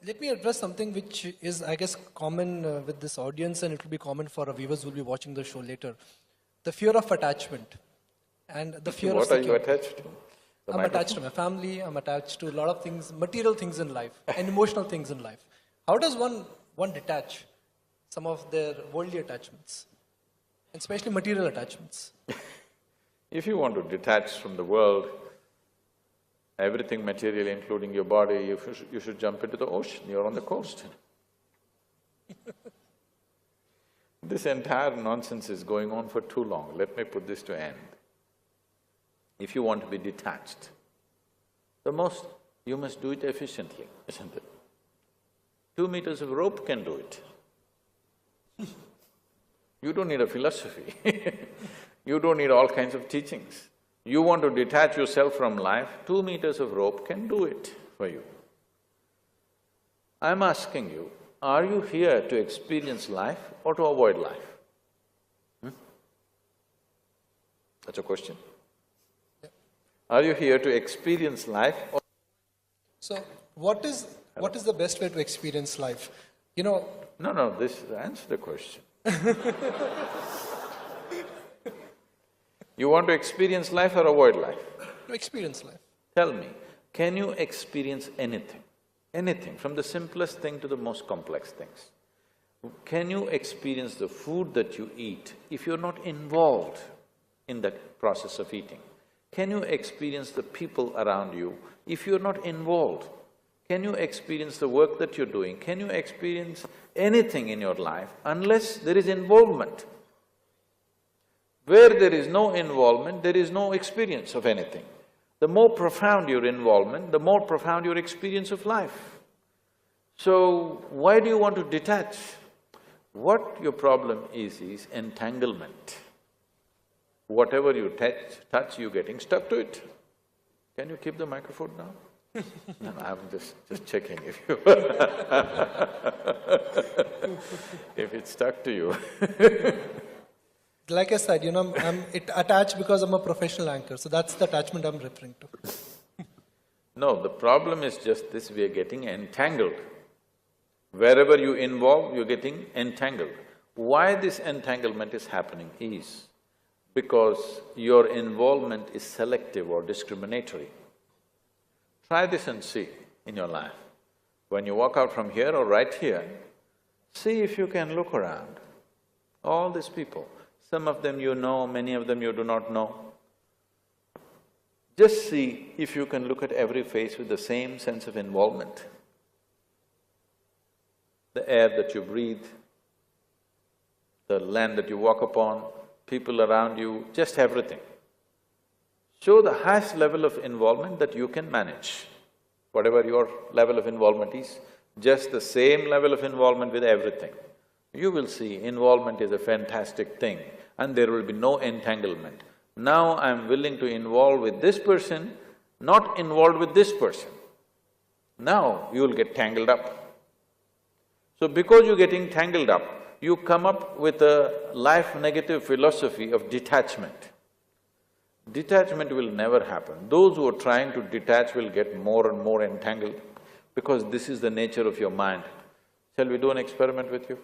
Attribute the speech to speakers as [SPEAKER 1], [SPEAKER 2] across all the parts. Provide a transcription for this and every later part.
[SPEAKER 1] Let me address something which is, I guess, common with this audience, and it will be common for our viewers who will be watching the show later. The fear of attachment and the fear of security.
[SPEAKER 2] What are you attached to?
[SPEAKER 1] I'm attached to my family, I'm attached to a lot of things, material things in life and emotional things in life. How does one detach some of their worldly attachments, and especially material attachments?
[SPEAKER 2] If you want to detach from the world, everything material, including your body, you should jump into the ocean, you're on the coast. This entire nonsense is going on for too long, let me put this to end. If you want to be detached, you must do it efficiently, isn't it? 2 meters of rope can do it. You don't need a philosophy you don't need all kinds of teachings. You want to detach yourself from life, 2 meters of rope can do it for you. I'm asking you, are you here to experience life or to avoid life? That's a question. Are you here to experience life or…
[SPEAKER 1] So, what is the best way to experience life? You know…
[SPEAKER 2] No, answer the question. You want to experience life or avoid life?
[SPEAKER 1] To experience life.
[SPEAKER 2] Tell me, can you experience anything? Anything, from the simplest thing to the most complex things. Can you experience the food that you eat if you're not involved in that process of eating? Can you experience the people around you if you're not involved? Can you experience the work that you're doing? Can you experience anything in your life unless there is involvement? Where there is no involvement, there is no experience of anything. The more profound your involvement, the more profound your experience of life. So, why do you want to detach? What your problem is entanglement. Whatever you touch, you're getting stuck to it. Can you keep the microphone now? No, I'm just checking if you if it's stuck to you.
[SPEAKER 1] Like I said, you know, I'm attached because I'm a professional anchor, so that's the attachment I'm referring to.
[SPEAKER 2] No, the problem is just this, we are getting entangled. Wherever you involve, you're getting entangled. Why this entanglement is happening is because your involvement is selective or discriminatory. Try this and see in your life. When you walk out from here or right here, see if you can look around. All these people, some of them you know, many of them you do not know. Just see if you can look at every face with the same sense of involvement. The air that you breathe, the land that you walk upon, people around you, just everything. Show the highest level of involvement that you can manage. Whatever your level of involvement is, just the same level of involvement with everything. You will see involvement is a fantastic thing and there will be no entanglement. Now I'm willing to involve with this person, not involved with this person. Now you will get tangled up. So because you're getting tangled up, you come up with a life-negative philosophy of detachment. Detachment will never happen. Those who are trying to detach will get more and more entangled because this is the nature of your mind. Shall we do an experiment with you?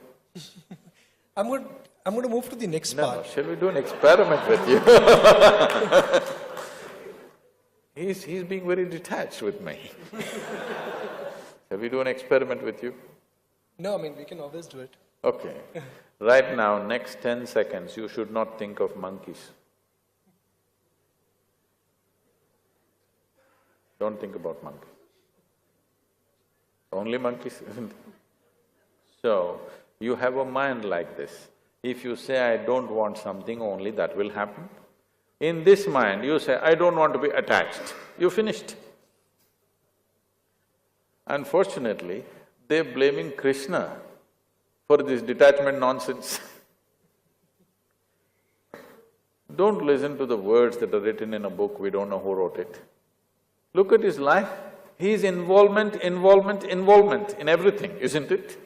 [SPEAKER 1] I'm going to move to the next part.
[SPEAKER 2] No, shall we do an experiment with you? He's being very detached with me. Shall we do an experiment with you?
[SPEAKER 1] No, I mean, we can always do it.
[SPEAKER 2] Okay. Right now, next 10 seconds, you should not think of monkeys. Don't think about monkeys. Only monkeys, isn't it? So, you have a mind like this. If you say, I don't want something, only that will happen. In this mind, you say, I don't want to be attached, you finished. Unfortunately, they're blaming Krishna for this detachment nonsense. Don't listen to the words that are written in a book, we don't know who wrote it. Look at his life, he's involvement in everything, isn't it?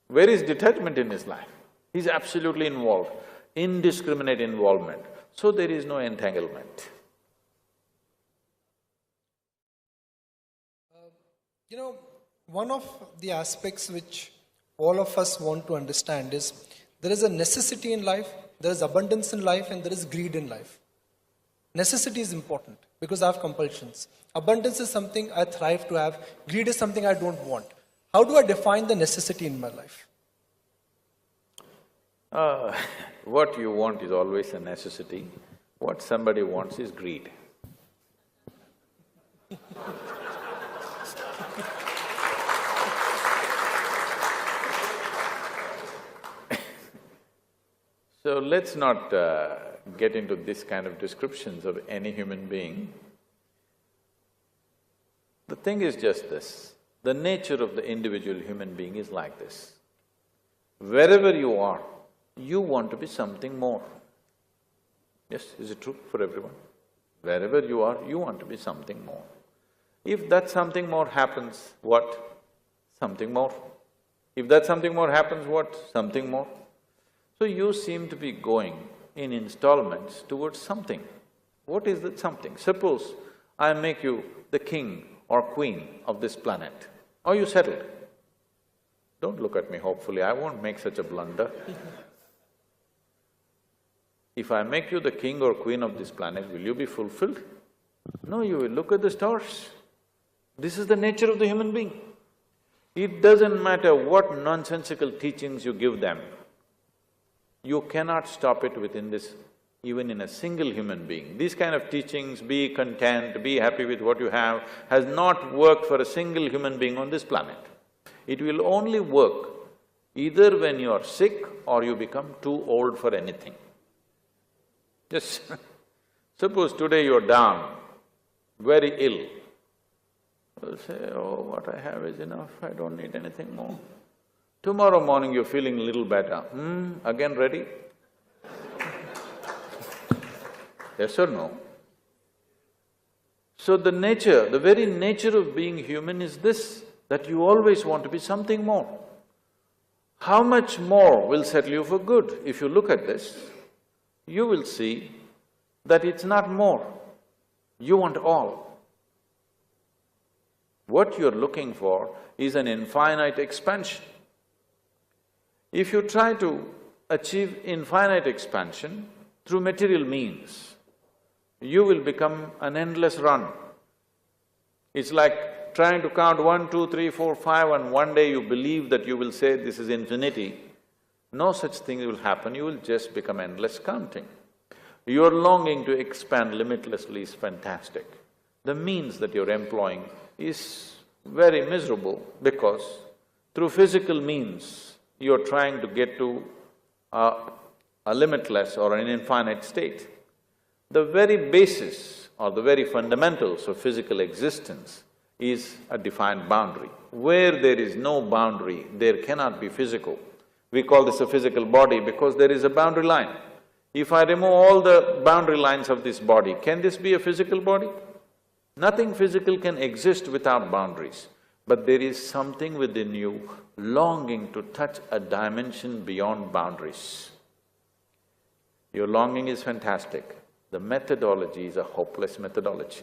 [SPEAKER 2] Where is detachment in his life? He's absolutely involved, indiscriminate involvement, so there is no entanglement.
[SPEAKER 1] You know, One of the aspects which all of us want to understand is there is a necessity in life, there is abundance in life, and there is greed in life. Necessity is important because I have compulsions. Abundance is something I thrive to have. Greed is something I don't want. How do I define the necessity in my life?
[SPEAKER 2] What you want is always a necessity. What somebody wants is greed. So let's not get into this kind of descriptions of any human being. The thing is just this, the nature of the individual human being is like this. Wherever you are, you want to be something more. Yes, is it true for everyone? Wherever you are, you want to be something more. If that something more happens, what? Something more. If that something more happens, what? Something more. So you seem to be going in installments towards something. What is that something? Suppose I make you the king or queen of this planet. Are you settled? Don't look at me hopefully, I won't make such a blunder. If I make you the king or queen of this planet, will you be fulfilled? No, you will look at the stars. This is the nature of the human being. It doesn't matter what nonsensical teachings you give them, you cannot stop it within this, even in a single human being. These kind of teachings, be content, be happy with what you have, has not worked for a single human being on this planet. It will only work either when you are sick or you become too old for anything. Just suppose today you're down, very ill. You'll say, oh, what I have is enough, I don't need anything more. Tomorrow morning you're feeling a little better, again ready? Yes or no? So the nature, the very nature of being human is this, that you always want to be something more. How much more will settle you for good? If you look at this, you will see that it's not more, you want all. What you're looking for is an infinite expansion. If you try to achieve infinite expansion through material means, you will become an endless run. It's like trying to count 1, 2, 3, 4, 5 and one day you believe that you will say this is infinity. No such thing will happen, you will just become endless counting. Your longing to expand limitlessly is fantastic. The means that you're employing is very miserable because through physical means, you're trying to get to a limitless or an infinite state. The very basis or the very fundamentals of physical existence is a defined boundary. Where there is no boundary, there cannot be physical. We call this a physical body because there is a boundary line. If I remove all the boundary lines of this body, can this be a physical body? Nothing physical can exist without boundaries, but there is something within you longing to touch a dimension beyond boundaries. Your longing is fantastic, the methodology is a hopeless methodology.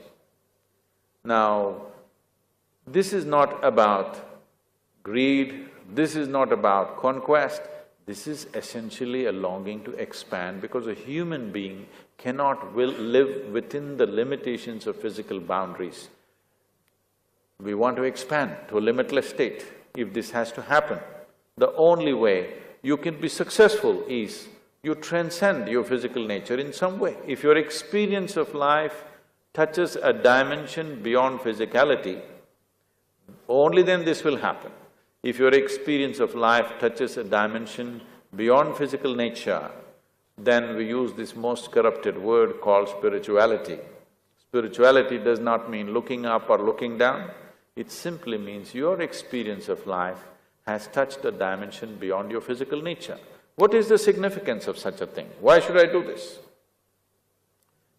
[SPEAKER 2] Now, this is not about greed, this is not about conquest, this is essentially a longing to expand because a human being cannot live within the limitations of physical boundaries. We want to expand to a limitless state. If this has to happen, the only way you can be successful is you transcend your physical nature in some way. If your experience of life touches a dimension beyond physicality, only then this will happen. If your experience of life touches a dimension beyond physical nature, then we use this most corrupted word called spirituality. Spirituality does not mean looking up or looking down, it simply means your experience of life has touched a dimension beyond your physical nature. What is the significance of such a thing? Why should I do this?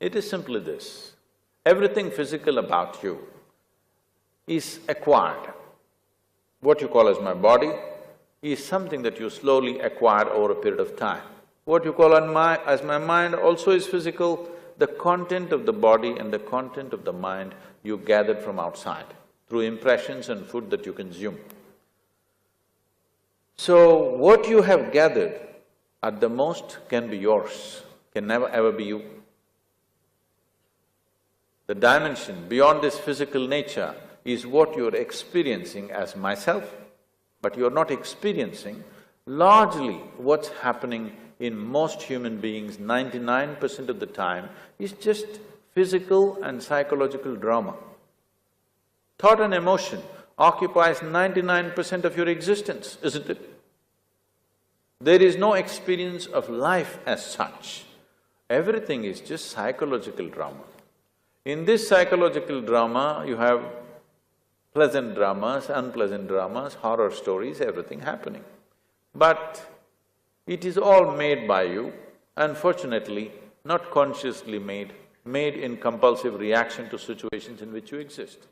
[SPEAKER 2] It is simply this, everything physical about you is acquired. What you call as my body is something that you slowly acquire over a period of time. What you call as my mind also is physical. The content of the body and the content of the mind you gathered from outside. through impressions and food that you consume. So, what you have gathered at the most can be yours, can never ever be you. The dimension beyond this physical nature is what you're experiencing as myself, but you're not experiencing largely what's happening in most human beings 99% of the time is just physical and psychological drama. Thought and emotion occupies 99% of your existence, isn't it? There is no experience of life as such. Everything is just psychological drama. In this psychological drama, you have pleasant dramas, unpleasant dramas, horror stories, everything happening. But it is all made by you, unfortunately, not consciously made in compulsive reaction to situations in which you exist.